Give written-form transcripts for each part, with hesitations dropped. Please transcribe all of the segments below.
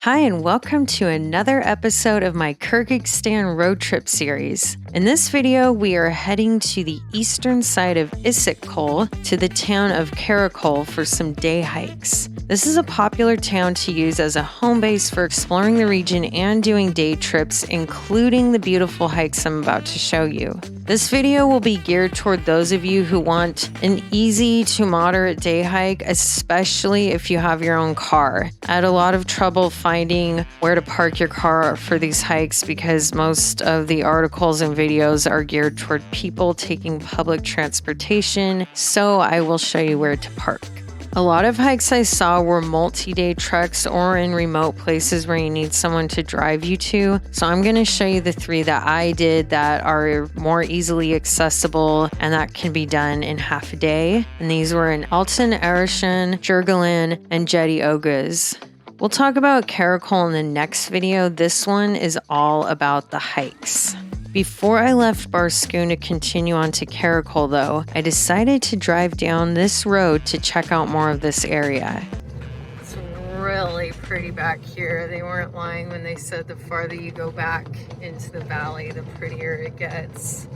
Hi, and welcome to another episode of my Kyrgyzstan road trip series. In this video, we are heading to the eastern side of Isyk-Kol to the town of Karakol for some day hikes. This is a popular town to use as a home base for exploring the region and doing day trips, including the beautiful hikes I'm about to show you. This video will be geared toward those of you who want an easy to moderate day hike, especially if you have your own car. I had a lot of trouble finding where to park your car for these hikes because most of the articles and videos are geared toward people taking public transportation, so I will show you where to park. A lot of hikes I saw were multi-day treks or in remote places where you need someone to drive you to. So I'm going to show you the three that I did that are more easily accessible and that can be done in half a day. And these were in Altyn Arashan, Jyrgalan, and Jeti Oguz. We'll talk about Karakol in the next video. This one is all about the hikes. Before I left Barskoon to continue on to Karakol, though, I decided to drive down this road to check out more of this area. It's really pretty back here. They weren't lying when they said the farther you go back into the valley, the prettier it gets.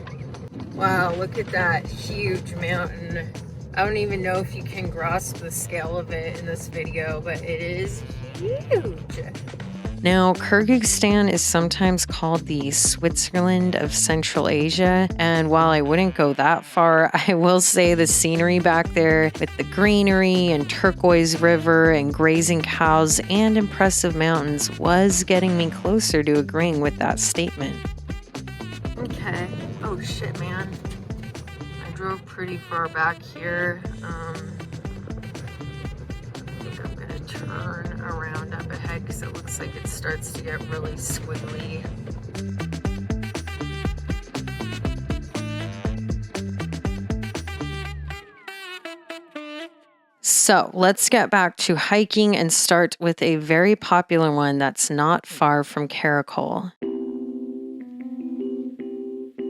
Wow, look at that huge mountain. I don't even know if you can grasp the scale of it in this video, but it is huge. Now, Kyrgyzstan is sometimes called the Switzerland of Central Asia, and while I wouldn't go that far, I will say the scenery back there with the greenery and turquoise river and grazing cows and impressive mountains was getting me closer to agreeing with that statement. Okay. Oh shit, man. I drove pretty far back here. I think I'm gonna turn around up ahead because it looks like it starts to get really squiggly. So let's get back to hiking and start with a very popular one that's not far from Karakol.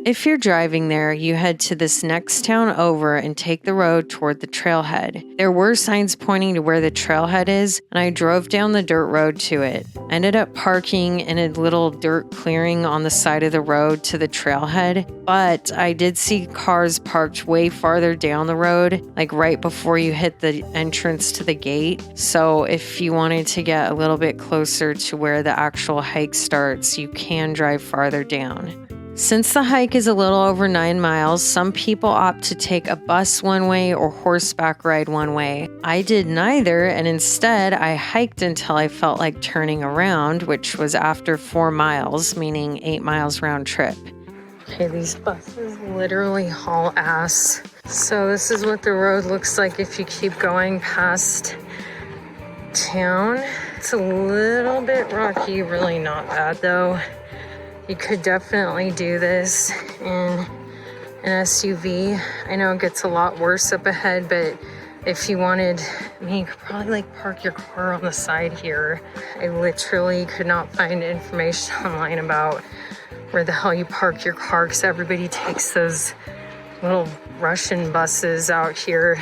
If you're driving there, you head to this next town over and take the road toward the trailhead. There were signs pointing to where the trailhead is, and I drove down the dirt road to it. I ended up parking in a little dirt clearing on the side of the road to the trailhead, but I did see cars parked way farther down the road, like right before you hit the entrance to the gate. So if you wanted to get a little bit closer to where the actual hike starts, you can drive farther down. Since the hike is a little over 9 miles, some people opt to take a bus one way or horseback ride one way. I did neither, and instead I hiked until I felt like turning around, which was after 4 miles, meaning 8 miles round trip. Okay, these buses literally haul ass. So this is what the road looks like if you keep going past town. It's a little bit rocky, really not bad though. You could definitely do this in an SUV. I know it gets a lot worse up ahead, but if you wanted, you could probably park your car on the side here. I literally could not find information online about where the hell you park your car because everybody takes those little Russian buses out here.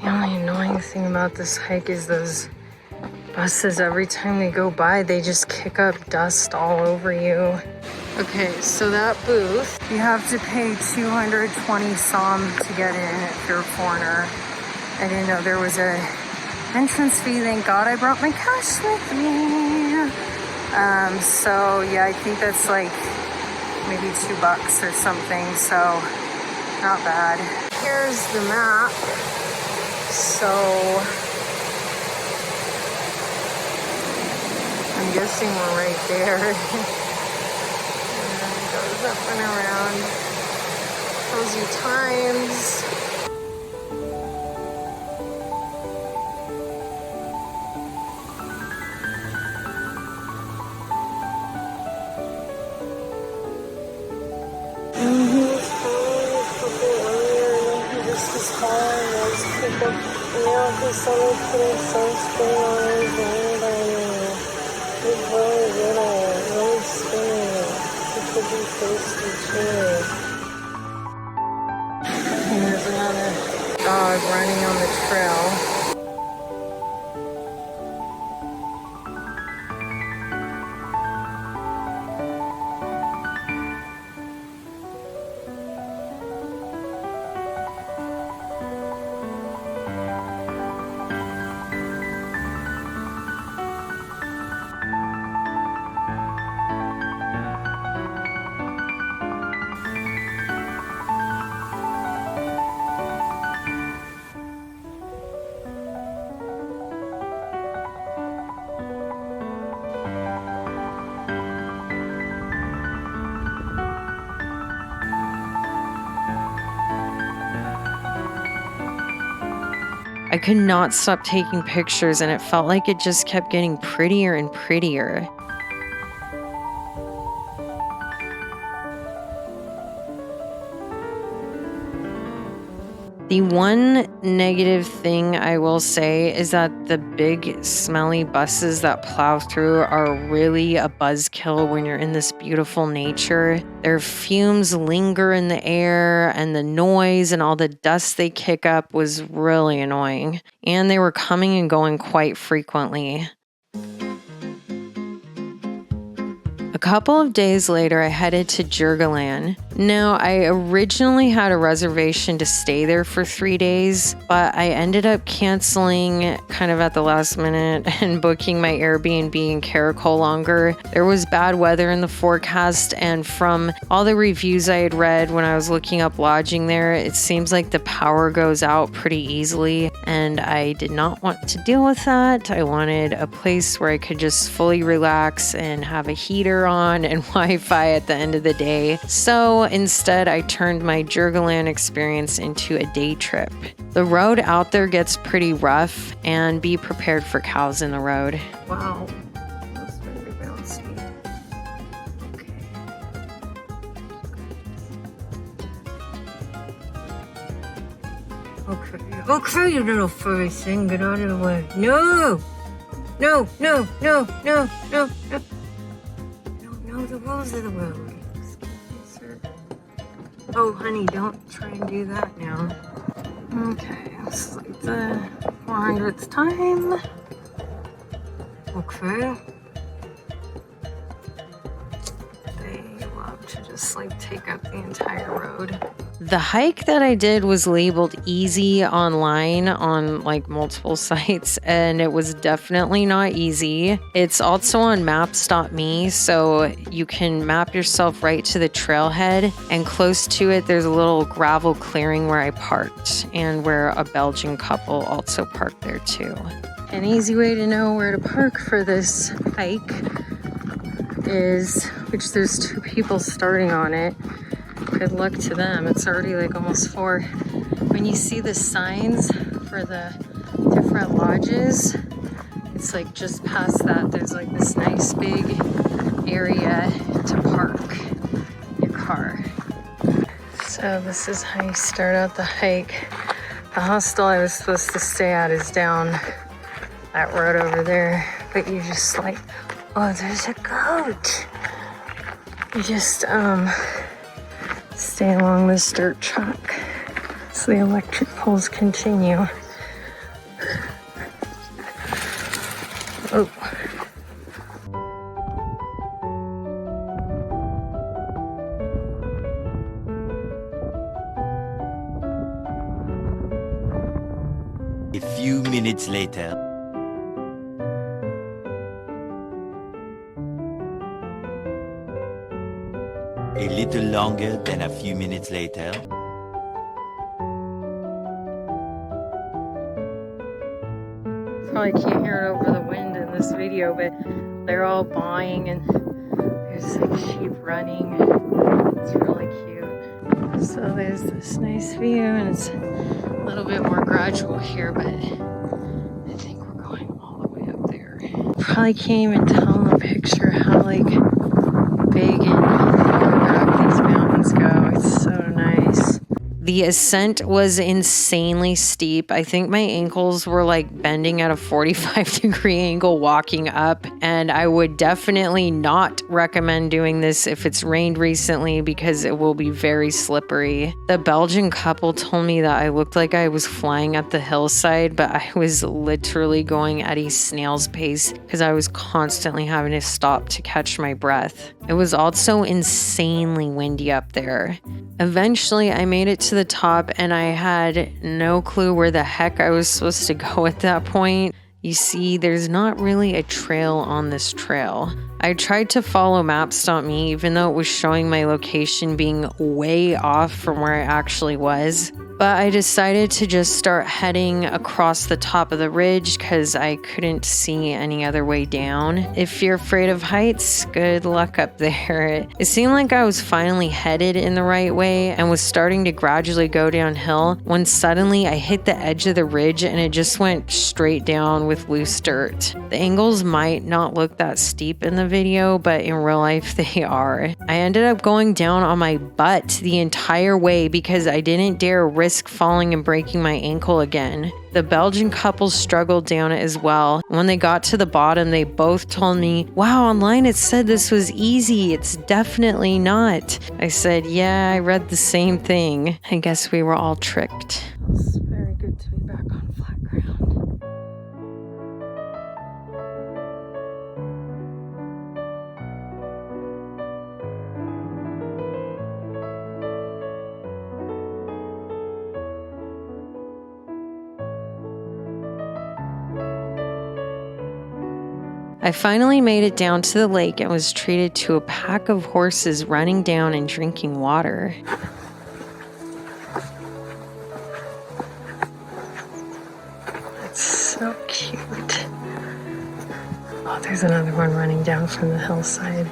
The only annoying thing about this hike is those buses, every time they go by, they just kick up dust all over you. Okay, so that booth, you have to pay 220 som to get in if you're a foreigner. I didn't know there was a entrance fee. Thank God I brought my cash with me. So yeah, I think that's like maybe $2 or something, so not bad. Here's the map. So I'm guessing we're right there. And it goes up and around. Tells you times. This is hauling those people Now he's only putting sunscreen on his rainbow. He's really little, really skinny. He could be thirsty too. And there's another dog running on the trail. I could not stop taking pictures, and it felt like it just kept getting prettier and prettier. The one negative thing I will say is that the big smelly buses that plow through are really a buzzkill when you're in this beautiful nature. Their fumes linger in the air, and the noise and all the dust they kick up was really annoying. And they were coming and going quite frequently. A couple of days later, I headed to Jyrgalan. Now, I originally had a reservation to stay there for 3 days, but I ended up canceling kind of at the last minute and booking my Airbnb in Karakol longer. There was bad weather in the forecast, and from all the reviews I had read when I was looking up lodging there, it seems like the power goes out pretty easily, and I did not want to deal with that. I wanted a place where I could just fully relax and have a heater on and Wi-Fi at the end of the day. So instead, I turned my Jyrgalan experience into a day trip. The road out there gets pretty rough, and be prepared for cows in the road. Wow, that's very bouncy. Okay, you little furry thing, get out of the way. No, no, no, no, no, no, no. No, the rules of the road. Excuse me, sir. Oh, honey, don't try and do that now. Okay, this is like the 400th time. Okay. They love to just like take up the entire road. The hike that I did was labeled easy online on like multiple sites, and it was definitely not easy. It's also on maps.me, so you can map yourself right to the trailhead, and close to it there's a little gravel clearing where I parked, and where a Belgian couple also parked there too. An easy way to know where to park for this hike is, which there's 2 people starting on it. Good luck to them. It's already like almost 4. When you see the signs for the different lodges, it's like just past that there's like this nice big area to park your car. So this is how you start out the hike. The hostel I was supposed to stay at is down that road over there, but you just like, oh, there's a goat. You just stay along this dirt track so the electric poles continue. Oh. A few minutes later. A little longer than a few minutes later. Probably can't hear it over the wind in this video, but they're all baaing and there's like sheep running. It's really cute. So there's this nice view, and it's a little bit more gradual here, but I think we're going all the way up there. Probably can't even tell in the picture how like big and up these mountains go. It's so nice. The ascent was insanely steep. I think my ankles were like bending at a 45-degree angle walking up, and I would definitely not recommend doing this if it's rained recently because it will be very slippery. The Belgian couple told me that I looked like I was flying up the hillside, but I was literally going at a snail's pace because I was constantly having to stop to catch my breath. It was also insanely windy up there. Eventually, I made it to the top and I had no clue where the heck I was supposed to go at that point. You see, there's not really a trail on this trail. I tried to follow Maps.me even though it was showing my location being way off from where I actually was. But I decided to just start heading across the top of the ridge because I couldn't see any other way down. If you're afraid of heights, good luck up there. It seemed like I was finally headed in the right way and was starting to gradually go downhill when suddenly I hit the edge of the ridge and it just went straight down with loose dirt. The angles might not look that steep in the video, but in real life they are. I ended up going down on my butt the entire way because I didn't dare risk falling and breaking my ankle again. The Belgian couple struggled down it as well. When they got to the bottom, they both told me, "Wow, online it said this was easy. It's definitely not." I said, "Yeah, I read the same thing." I guess we were all tricked. It's very good to be back on flat ground. I finally made it down to the lake and was treated to a pack of horses running down and drinking water. That's so cute. Oh, there's another one running down from the hillside.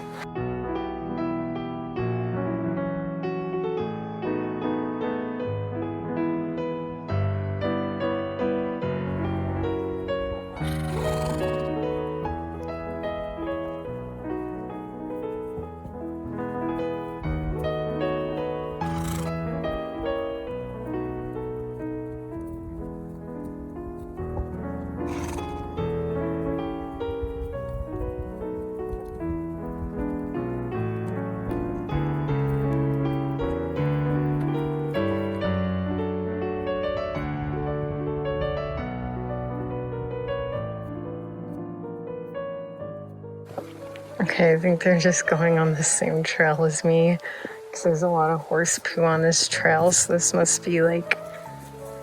Okay, I think they're just going on the same trail as me because there's a lot of horse poo on this trail, so this must be like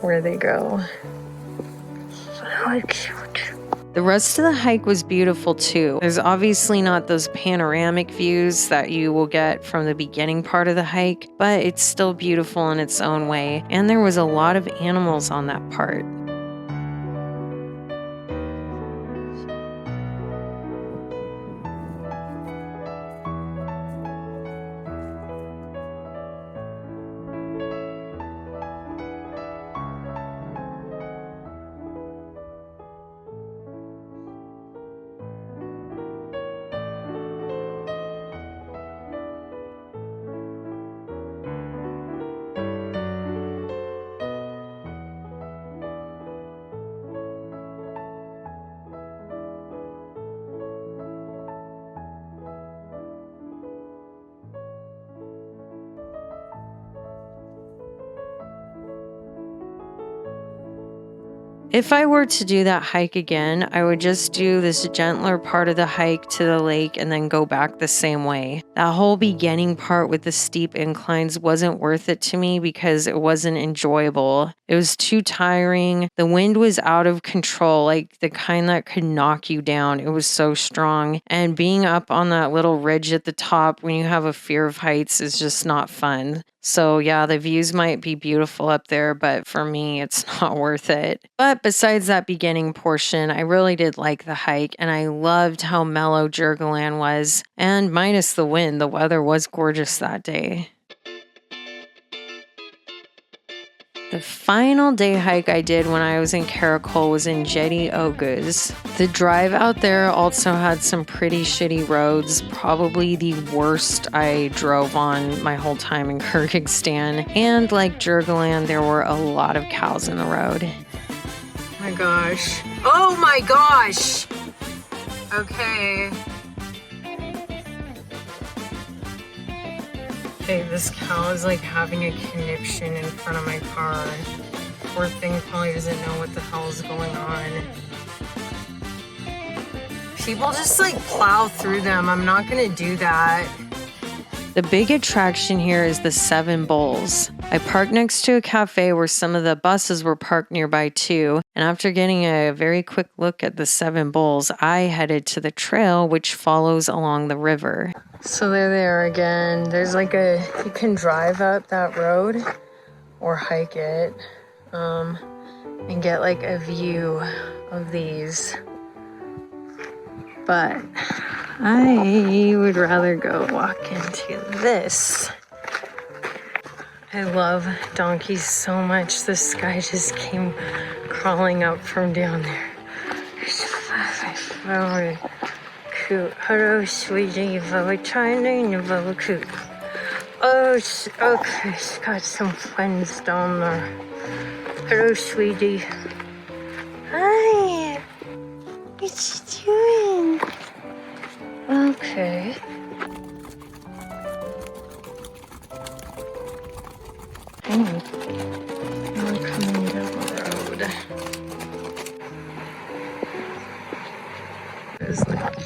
where they go. How cute. The rest of the hike was beautiful too. There's obviously not those panoramic views that you will get from the beginning part of the hike, but it's still beautiful in its own way, and there was a lot of animals on that part. If I were to do that hike again, I would just do this gentler part of the hike to the lake and then go back the same way. That whole beginning part with the steep inclines wasn't worth it to me because it wasn't enjoyable. It was too tiring. The wind was out of control, like the kind that could knock you down. It was so strong. And being up on that little ridge at the top when you have a fear of heights is just not fun. So yeah, the views might be beautiful up there, but for me, it's not worth it. But besides that beginning portion, I really did like the hike and I loved how mellow Jyrgalan was. And minus the wind, the weather was gorgeous that day. The final day hike I did when I was in Karakol was in Jeti Oguz. The drive out there also had some pretty shitty roads, probably the worst I drove on my whole time in Kyrgyzstan. And like Jyrgalan, there were a lot of cows in the road. Oh my gosh. Oh my gosh! Okay. Okay, this cow is like having a conniption in front of my car. Poor thing probably doesn't know what the hell is going on. People just like plow through them. I'm not gonna do that. The big attraction here is the Seven Bulls. I parked next to a cafe where some of the buses were parked nearby too, and after getting a very quick look at the Seven Bulls, I headed to the trail which follows along the river. So there they are again. There's like you can drive up that road or hike it and get like a view of these. But I would rather go walk into this. I love donkeys so much. This guy just came crawling up from down there. Very cute. Hello, sweetie. Very tiny and very cute. Oh, okay. She's got some friends down there. Hello, sweetie. Hi. What you doing? Okay. We're coming down the road. It's like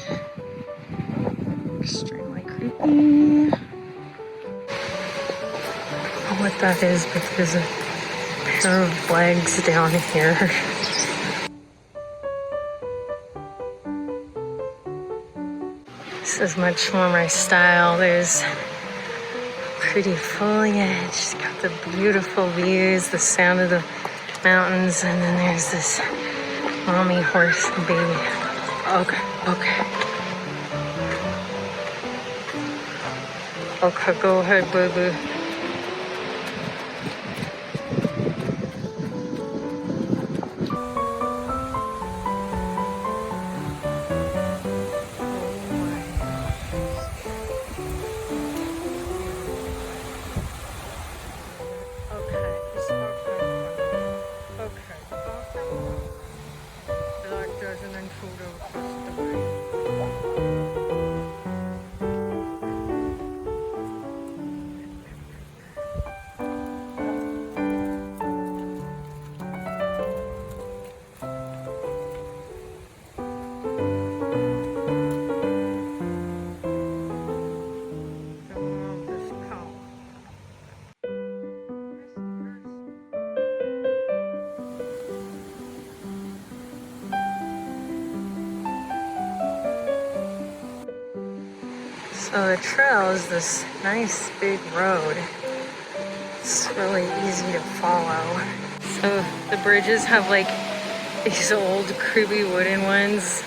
extremely creepy. I don't know what that is, but there's a pair of legs down here. This is much more my style. There's pretty foliage. It's got the beautiful views, the sound of the mountains, and then there's this mommy horse and baby. Okay. Okay, go ahead, boo-boo. So the trail is this nice big road. It's really easy to follow. So the bridges have like these old creepy wooden ones,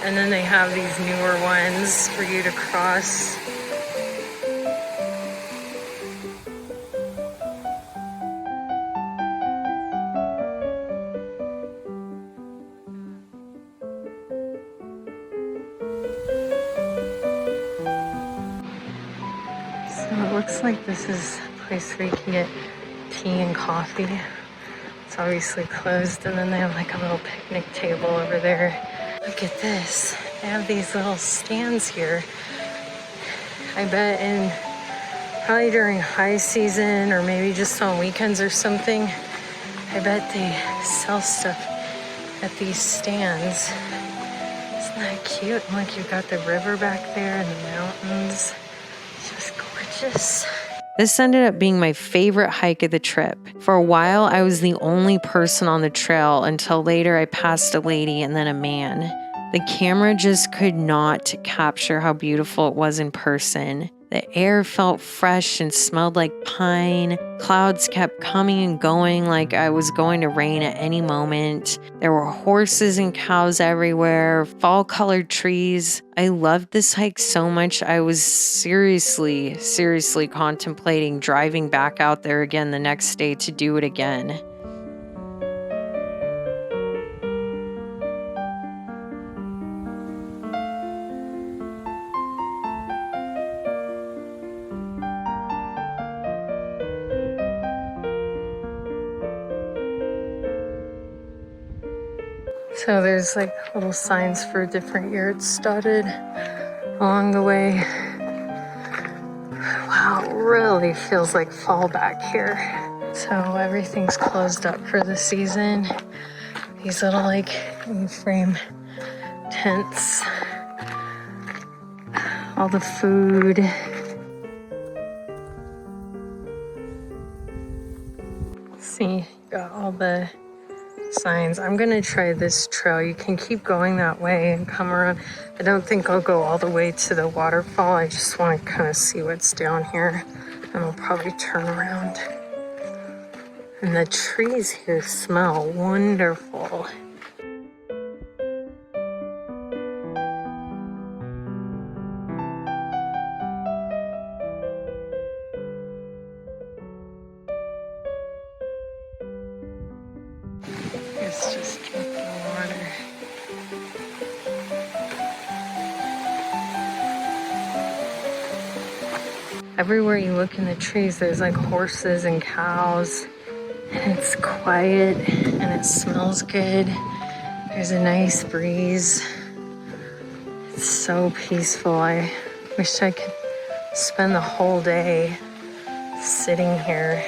and then they have these newer ones for you to cross. So it looks like this is a place where you can get tea and coffee. It's obviously closed, and then they have like a little picnic table over there. Look at this. They have these little stands here. I bet probably during high season or maybe just on weekends or something, I bet they sell stuff at these stands. Isn't that cute? And like you've got the river back there and the mountains. It's just gorgeous. This ended up being my favorite hike of the trip. For a while, I was the only person on the trail until later I passed a lady and then a man. The camera just could not capture how beautiful it was in person. The air felt fresh and smelled like pine. Clouds kept coming and going like I was going to rain at any moment. There were horses and cows everywhere, fall-colored trees. I loved this hike so much I was seriously contemplating driving back out there again the next day to do it again. So there's like little signs for different yurts dotted along the way. Wow, it really feels like fall back here. So everything's closed up for the season. These little like frame tents. All the food. See, got all the signs. I'm gonna try this trail. You can keep going that way and come around. I don't think I'll go all the way to the waterfall. I just want to kind of see what's down here, and I'll probably turn around. And the trees here smell wonderful. Let's just drink the water. Everywhere you look in the trees, there's like horses and cows. And it's quiet and it smells good. There's a nice breeze. It's so peaceful. I wish I could spend the whole day sitting here.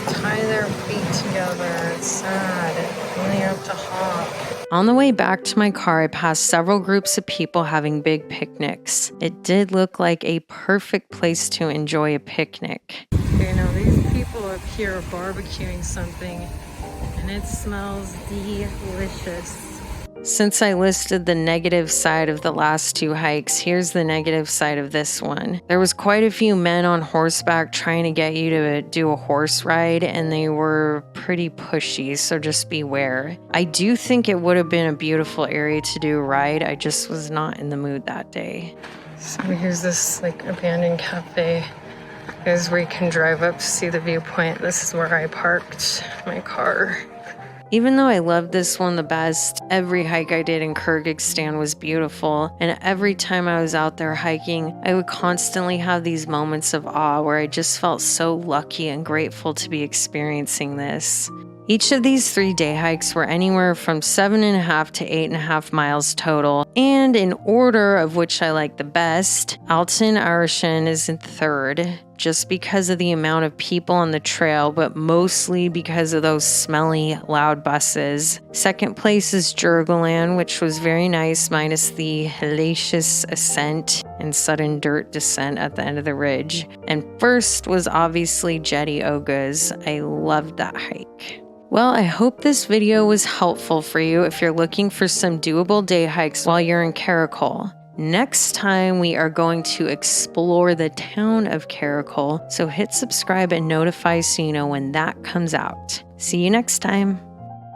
Tie their feet together. It's sad. Only have to hop. On the way back to my car, I passed several groups of people having big picnics. It did look like a perfect place to enjoy a picnic. Okay, now these people up here are barbecuing something, and it smells delicious. Since I listed the negative side of the last two hikes, here's the negative side of this one. There was quite a few men on horseback trying to get you to do a horse ride, and they were pretty pushy, so just beware. I do think it would have been a beautiful area to do a ride. I just was not in the mood that day. So here's this like abandoned cafe. Here's where you can drive up to see the viewpoint. This is where I parked my car. Even though I loved this one the best, every hike I did in Kyrgyzstan was beautiful, and every time I was out there hiking, I would constantly have these moments of awe where I just felt so lucky and grateful to be experiencing this. Each of these 3-day hikes were anywhere from 7.5 to 8.5 miles total, and in order of which I like the best, Altyn Arashan is in third, just because of the amount of people on the trail, but mostly because of those smelly, loud buses. Second place is Jyrgalan, which was very nice, minus the hellacious ascent and sudden dirt descent at the end of the ridge. And first was obviously Jeti Oguz. I loved that hike. Well, I hope this video was helpful for you if you're looking for some doable day hikes while you're in Karakol. Next time, we are going to explore the town of Karakol, so hit subscribe and notify so you know when that comes out. See you next time.